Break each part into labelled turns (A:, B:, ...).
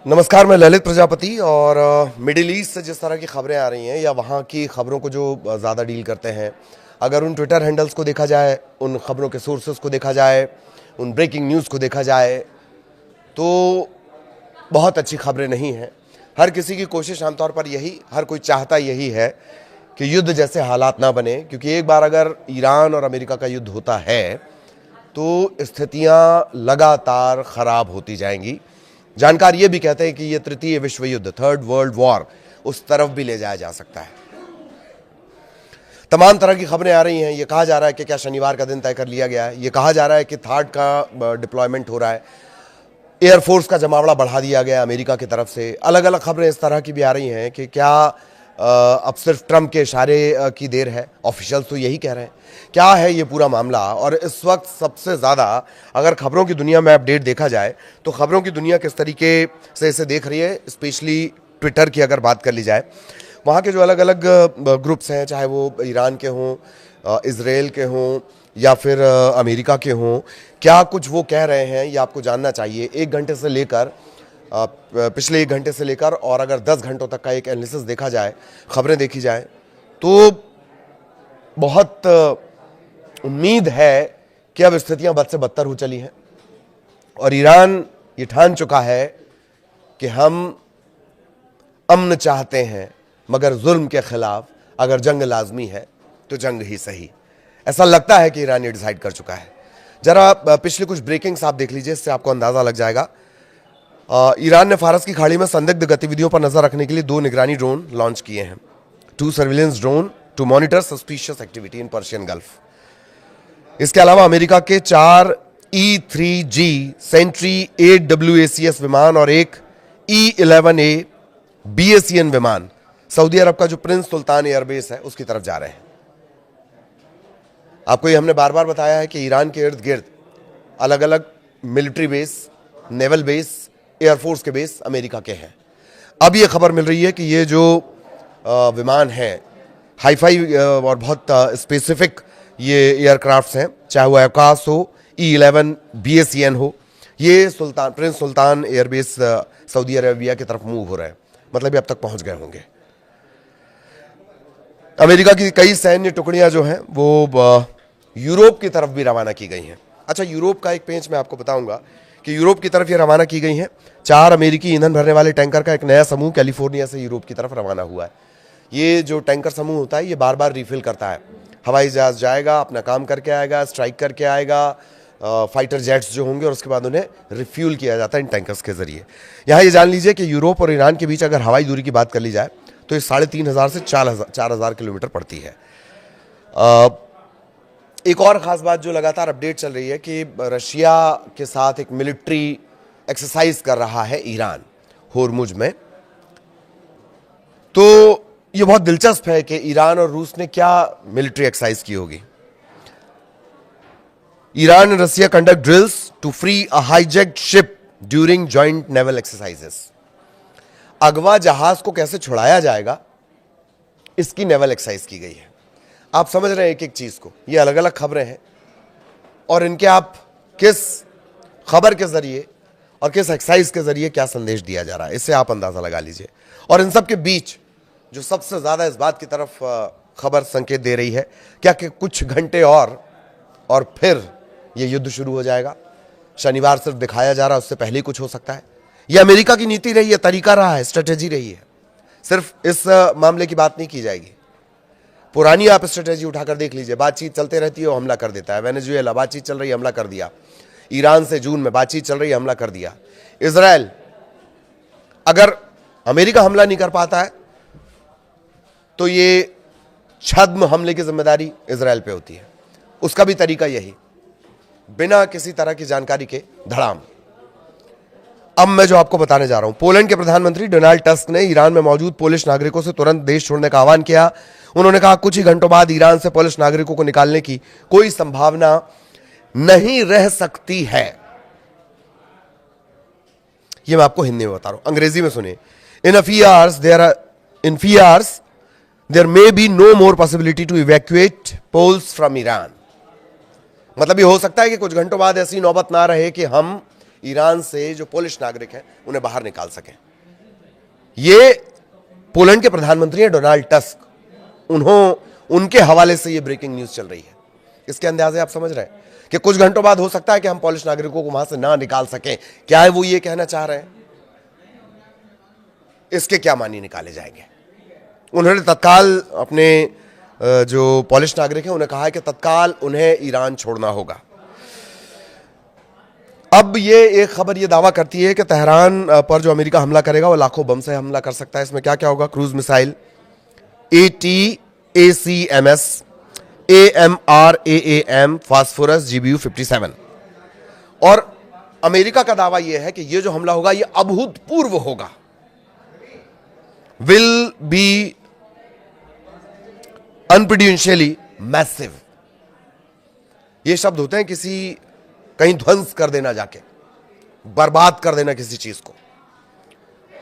A: नमस्कार, मैं ललित प्रजापति और मिडिल ईस्ट से जिस तरह की खबरें आ रही हैं या वहाँ की खबरों को जो ज़्यादा डील करते हैं, अगर उन ट्विटर हैंडल्स को देखा जाए, उन खबरों के सोर्सेस को देखा जाए, उन ब्रेकिंग न्यूज़ को देखा जाए तो बहुत अच्छी खबरें नहीं हैं। हर किसी की कोशिश आमतौर पर हर कोई चाहता यही है कि युद्ध जैसे हालात ना बने, क्योंकि एक बार अगर ईरान और अमेरिका का युद्ध होता है तो स्थितियाँ लगातार ख़राब होती जाएंगी। जानकार ये भी कहते हैं कि ये तृतीय विश्व युद्ध, थर्ड वर्ल्ड वॉर, उस तरफ भी ले जाया जा सकता है। तमाम तरह की खबरें आ रही हैं। ये कहा जा रहा है कि क्या शनिवार का दिन तय कर लिया गया है, ये कहा जा रहा है कि थार्ड का डिप्लॉयमेंट हो रहा है, एयरफोर्स का जमावड़ा बढ़ा दिया गया अमेरिका की तरफ से। अलग अलग खबरें इस तरह की भी आ रही हैं कि क्या अब सिर्फ ट्रंप के इशारे की देर है। ऑफिशियल्स तो यही कह रहे हैं। क्या है ये पूरा मामला? और इस वक्त सबसे ज़्यादा अगर खबरों की दुनिया में अपडेट देखा जाए तो खबरों की दुनिया किस तरीके से इसे देख रही है, स्पेशली ट्विटर की अगर बात कर ली जाए, वहाँ के जो अलग अलग ग्रुप्स हैं, चाहे वो ईरान के हों, इजराइल के हों या फिर अमेरिका के हों, क्या कुछ वो कह रहे हैं ये आपको जानना चाहिए। पिछले 1 घंटे से लेकर और अगर 10 घंटों तक का एक एनालिसिस देखा जाए, खबरें देखी जाए, तो बहुत उम्मीद है कि अब स्थितियां बद से बदतर हो चली हैं और ईरान ये ठान चुका है कि हम अमन चाहते हैं, मगर जुल्म के खिलाफ अगर जंग लाजमी है तो जंग ही सही। ऐसा लगता है कि ईरान ये डिसाइड कर चुका है। जरा पिछले कुछ ब्रेकिंग्स आप देख लीजिए, इससे आपको अंदाजा लग जाएगा। ईरान ने फारस की खाड़ी में संदिग्ध गतिविधियों पर नजर रखने के लिए 2 निगरानी ड्रोन लॉन्च किए हैं। 2 surveillance drone to monitor suspicious activity in Persian Gulf. इसके अलावा अमेरिका के 4 E-3G सेंट्री AWACS विमान और एक E-11A BACN विमान सऊदी अरब का जो प्रिंस सुल्तान एयरबेस है उसकी तरफ जा रहे हैं। आपको ये हमने बार बार बताया है कि ईरान के इर्द गिर्द अलग अलग military base, naval base, air force के बेस अमेरिका के हैं। अब ये खबर मिल रही है कि ये जो विमान है, हाईफाई और बहुत स्पेसिफिक ये एयरक्राफ्ट्स हैं, चाहे वो आकाश हो, E-11 BACN हो, ये प्रिंस सुल्तान एयरबेस सऊदी अरेबिया की तरफ मूव हो रहा है। मतलब ये अब तक पहुंच गए होंगे। अमेरिका की कई सैन्य टुकड़ियां जो हैं वो यूरोप की तरफ भी रवाना की गई हैं। अच्छा, यूरोप का एक पेज मैं आपको बताऊंगा कि यूरोप की तरफ ये रवाना की गई हैं। 4 अमेरिकी ईंधन भरने वाले टैंकर का एक नया समूह कैलिफोर्निया से यूरोप की तरफ रवाना हुआ है। ये जो टैंकर समूह होता है ये बार बार रिफिल करता है। हवाई जहाज जाएगा, अपना काम करके आएगा, स्ट्राइक करके आएगा, फाइटर जेट्स जो होंगे, और उसके बाद उन्हें रिफ्यूल किया जाता है इन टैंकर्स के जरिए। यहाँ ये जान लीजिए कि यूरोप और ईरान के बीच अगर हवाई दूरी की बात कर ली जाए तो ये 3,500 से 4,000 किलोमीटर पड़ती है। एक और ख़ास बात जो लगातार अपडेट चल रही है कि रशिया के साथ एक मिलिट्री एक्सरसाइज कर रहा है ईरान होर्मुज में। तो ये बहुत दिलचस्प है कि ईरान और रूस ने क्या मिलिट्री एक्सरसाइज की होगी। Iran and Russia conduct drills to free a hijacked ship during joint naval exercises. अगवा जहाज को कैसे छुड़ाया जाएगा, इसकी नेवल एक्सरसाइज की गई है। आप समझ रहे हैं एक एक चीज को। ये अलग अलग खबरें हैं और इनके आप किस खबर के जरिए और किस एक्सरसाइज के जरिए क्या संदेश दिया जा रहा है, इससे आप अंदाजा लगा लीजिए। और इन सब के बीच जो सबसे ज्यादा इस बात की तरफ खबर संकेत दे रही है, क्या कि कुछ घंटे और फिर ये युद्ध शुरू हो जाएगा। शनिवार सिर्फ दिखाया जा रहा है, उससे पहले ही कुछ हो सकता है। यह अमेरिका की नीति रही है, तरीका रहा है, स्ट्रेटेजी रही है। सिर्फ इस मामले की बात नहीं की जाएगी। पुरानी आप स्ट्रेटेजी उठाकर देख लीजिए, बातचीत चलते रहती है, वो हमला कर देता है। वेनेजुएला बातचीत चल रही है, हमला कर दिया। ईरान से जून में बातचीत चल रही है, हमला कर दिया। इजराइल, अगर अमेरिका हमला नहीं कर पाता है तो ये छद्म हमले की जिम्मेदारी इजराइल पे होती है। उसका भी तरीका यही, बिना किसी तरह की जानकारी के धड़ाम। अब मैं जो आपको बताने जा रहा हूं, पोलैंड के प्रधानमंत्री डोनाल्ड टस्क ने ईरान में मौजूद पोलिश नागरिकों से तुरंत देश छोड़ने का आह्वान किया। उन्होंने कहा कुछ ही घंटों बाद ईरान से पोलिश नागरिकों को निकालने की कोई संभावना नहीं रह सकती है। यह मैं आपको हिंदी में बता रहा हूं, अंग्रेजी में सुनिए। इन few hours there may be no more possibility to evacuate Poles from Iran। मतलब ये हो सकता है कि कुछ घंटों बाद ऐसी नौबत ना रहे कि हम ईरान से जो पोलिश नागरिक हैं उन्हें बाहर निकाल सकें। ये पोलैंड के प्रधानमंत्री हैं डोनाल्ड टस्क, उनके हवाले से ये ब्रेकिंग न्यूज चल रही है। इसके अंदाजे आप समझ रहे हैं कि कुछ घंटों बाद हो सकता है कि हम पोलिश नागरिकों को वहां से ना निकाल सकें। क्या है वो ये कहना चाह रहे हैं? इसके क्या मानी निकाले जाएंगे? उन्होंने तत्काल अपने जो पोलिश नागरिक हैं उन्हें कहा है कि तत्काल उन्हें ईरान छोड़ना होगा। अब ये एक खबर ये दावा करती है कि तेहरान पर जो अमेरिका हमला करेगा वो लाखों बम से हमला कर सकता है। इसमें क्या क्या होगा? Cruise missile ATACMS, AMRAAM, phosphorus, GBU-57। और अमेरिका का दावा यह है कि यह जो हमला होगा यह अभूतपूर्व होगा, विल बी अनप्रेसिडेंशियली मैसिव। ये शब्द होते हैं किसी कहीं ध्वंस कर देना, जाके बर्बाद कर देना किसी चीज को,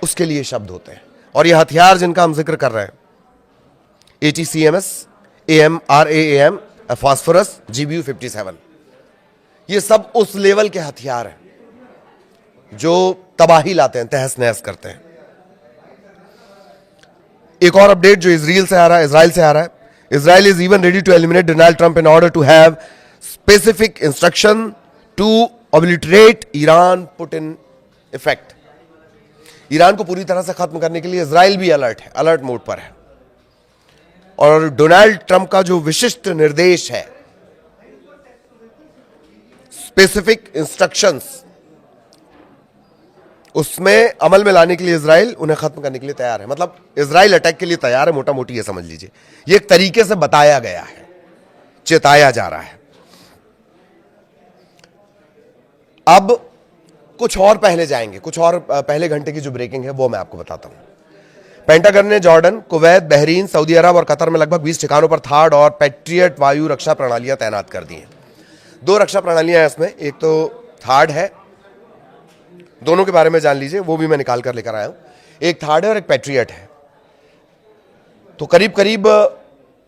A: उसके लिए शब्द होते हैं। और ये हथियार जिनका हम जिक्र कर रहे हैं, ATCMS, AMRAAM, फास्फोरस, GBU-57, ये सब उस लेवल के हथियार हैं जो तबाही लाते हैं, तहस नहस करते हैं। एक और अपडेट जो इजराइल से आ रहा है, Israel is even ready to eliminate Donald Trump in order to have specific instruction to obliterate Iran put in effect. Iran को पूरी तरह से खत्म करने के लिए इजराइल भी अलर्ट मोड पर है। और डोनाल्ड ट्रंप का जो विशिष्ट निर्देश है, स्पेसिफिक इंस्ट्रक्शंस, उसमें अमल में लाने के लिए इजराइल उन्हें खत्म करने के लिए तैयार है। मतलब इजराइल अटैक के लिए तैयार है, मोटा मोटी ये समझ लीजिए। ये एक तरीके से बताया गया है, चेताया जा रहा है। अब कुछ और पहले जाएंगे, कुछ और पहले घंटे की जो ब्रेकिंग है वो मैं आपको बताता हूं। पेंटागन ने जॉर्डन, कुवैत, बहरीन, सऊदी अरब और कतर में लगभग 20 ठिकानों पर थार्ड और पैट्रियट वायु रक्षा प्रणालियां तैनात कर दी हैं। 2 रक्षा प्रणालियां हैं इसमें, एक तो थार्ड है, दोनों के बारे में जान लीजिए, वो भी मैं निकाल कर लेकर आया हूं। एक थार्ड है और एक पैट्रियट है। तो करीब करीब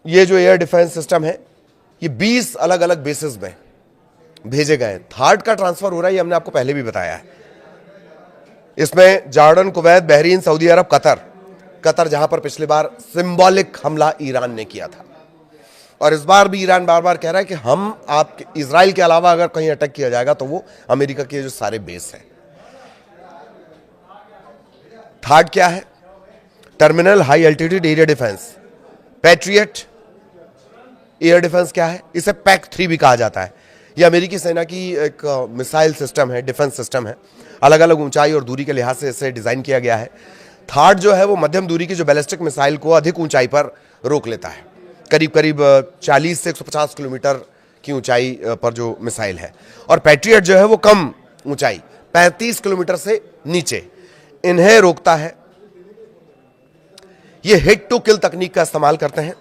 A: ये जो एयर डिफेंस सिस्टम है ये 20 अलग अलग बेसिस में भेजे गए। थार्ड का ट्रांसफर हो रहा है, ये हमने आपको पहले भी बताया है। इसमें जॉर्डन, कुवैत, बहरीन, सऊदी अरब, कतर जहां पर पिछली बार सिंबॉलिक हमला ईरान ने किया था, और इस बार भी ईरान बार बार कह रहा है कि हम आपके इजराइल के अलावा अगर कहीं अटैक किया जाएगा तो वो अमेरिका के जो सारे बेस हैं। थर्ड क्या है? Terminal high altitude area defence. Patriot air defence क्या है? इसे PAC-3 भी कहा जाता है। यह अमेरिकी सेना की एक मिसाइल सिस्टम है, डिफेंस सिस्टम है। अलग अलग ऊंचाई और दूरी के लिहाज से इसे डिजाइन किया गया है। थर्ड जो है वो मध्यम दूरी की जो बैलिस्टिक मिसाइल को अधिक ऊंचाई पर रोक लेता है, करीब करीब 40 से 150 किलोमीटर की ऊंचाई पर जो मिसाइल है। और पैट्रियट जो है वो कम ऊंचाई, 35 किलोमीटर से नीचे, इन्हें रोकता है। ये हिट टू किल तकनीक का इस्तेमाल करते हैं।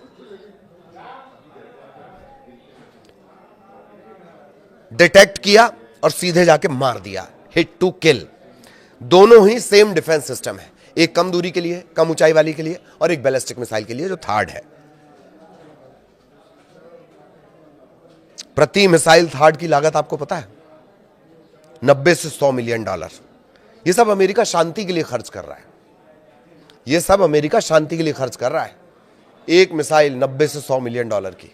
A: डिटेक्ट किया और सीधे जाके मार दिया, हिट टू किल। दोनों ही सेम डिफेंस सिस्टम है, एक कम दूरी के लिए, कम ऊंचाई वाली के लिए, और एक बैलिस्टिक मिसाइल के लिए जो थर्ड है। प्रति मिसाइल थर्ड की लागत आपको पता है? 90 से 100 मिलियन डॉलर। ये सब अमेरिका शांति के लिए खर्च कर रहा है। ये सब अमेरिका शांति के लिए खर्च कर रहा है। एक मिसाइल 90 से 100 मिलियन डॉलर की।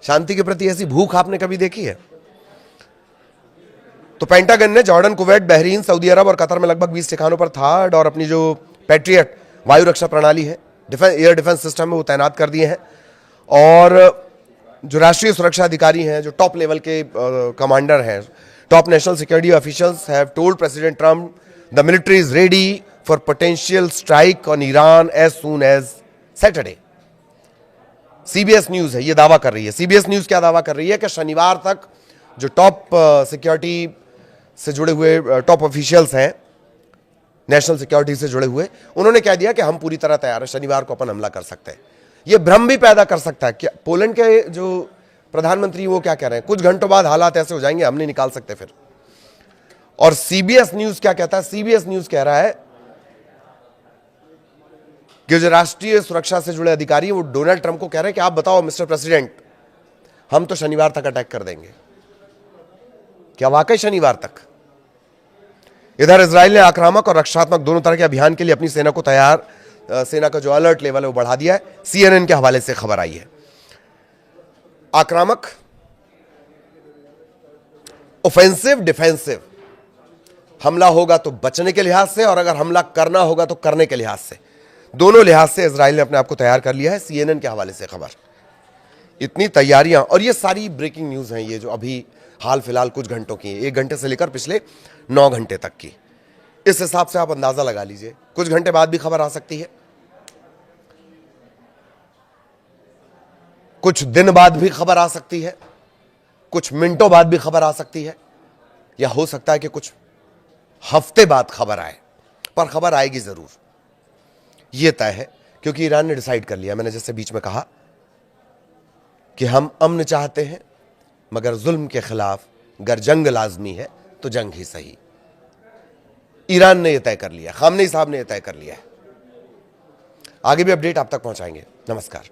A: शांति के प्रति ऐसी भूख आपने कभी देखी है? तो पेंटागन ने जॉर्डन, कुवैत, बहरीन, सऊदी अरब और कतर में लगभग 20 ठिकानों पर थर्ड और अपनी जो पैट्रियट वायु रक्षा प्रणाली है, एयर डिफेंस सिस्टम है, वो तैनात कर दिए हैं। और जो राष्ट्रीय सुरक्षा अधिकारी हैं, जो टॉप लेवल के कमांडर हैं, top national security officials have told president Trump the military is ready for potential strike on Iran as soon as Saturday. CBS news है, ये दावा कर रही है। सीबीएस न्यूज क्या दावा कर रही है कि शनिवार तक जो टॉप सिक्योरिटी से जुड़े हुए टॉप ऑफिशियल्स हैं, नेशनल सिक्योरिटी से जुड़े हुए, उन्होंने कह दिया कि हम पूरी तरह तैयार हैं, शनिवार को अपन हमला कर सकते हैं। ये भ्रम भी पैदा कर सकता है। क्या पोलैंड के जो प्रधानमंत्री वो क्या कह रहे हैं? कुछ घंटों बाद हालात ऐसे हो जाएंगे, हम नहीं निकाल सकते फिर। और सीबीएस न्यूज क्या कहता है? सीबीएस न्यूज कह रहा है कि जो राष्ट्रीय सुरक्षा से जुड़े अधिकारी हैं वो डोनाल्ड ट्रंप को कह रहे हैं कि आप बताओ मिस्टर प्रेसिडेंट, हम तो शनिवार तक अटैक कर देंगे। क्या वाकई शनिवार तक? इधर इजराइल ने आक्रामक और रक्षात्मक दोनों तरह के अभियान के लिए अपनी सेना का जो अलर्ट लेवल है वो बढ़ा दिया है। CNN के हवाले से खबर आई है। आक्रामक, ऑफेंसिव, डिफेंसिव, हमला होगा तो बचने के लिहाज से, और अगर हमला करना होगा तो करने के लिहाज से, दोनों लिहाज से इजराइल ने अपने आप को तैयार कर लिया है। CNN के हवाले से खबर। इतनी तैयारियां, और ये सारी ब्रेकिंग न्यूज हैं, ये जो अभी हाल फिलहाल कुछ घंटों की, 1 घंटे से लेकर पिछले 9 घंटे तक की। इस हिसाब से आप अंदाजा लगा लीजिए, कुछ घंटे बाद भी खबर आ सकती है, कुछ दिन बाद भी खबर आ सकती है, कुछ मिनटों बाद भी खबर आ सकती है, या हो सकता है कि कुछ हफ्ते बाद खबर आए, पर खबर आएगी जरूर, यह तय है। क्योंकि ईरान ने डिसाइड कर लिया, मैंने जैसे बीच में कहा कि हम अमन चाहते हैं, मगर जुल्म के खिलाफ अगर जंग लाजमी है तो जंग ही सही। ईरान ने यह तय कर लिया, खामनेई साहब ने यह तय कर लिया है। आगे भी अपडेट आप तक पहुंचाएंगे। नमस्कार।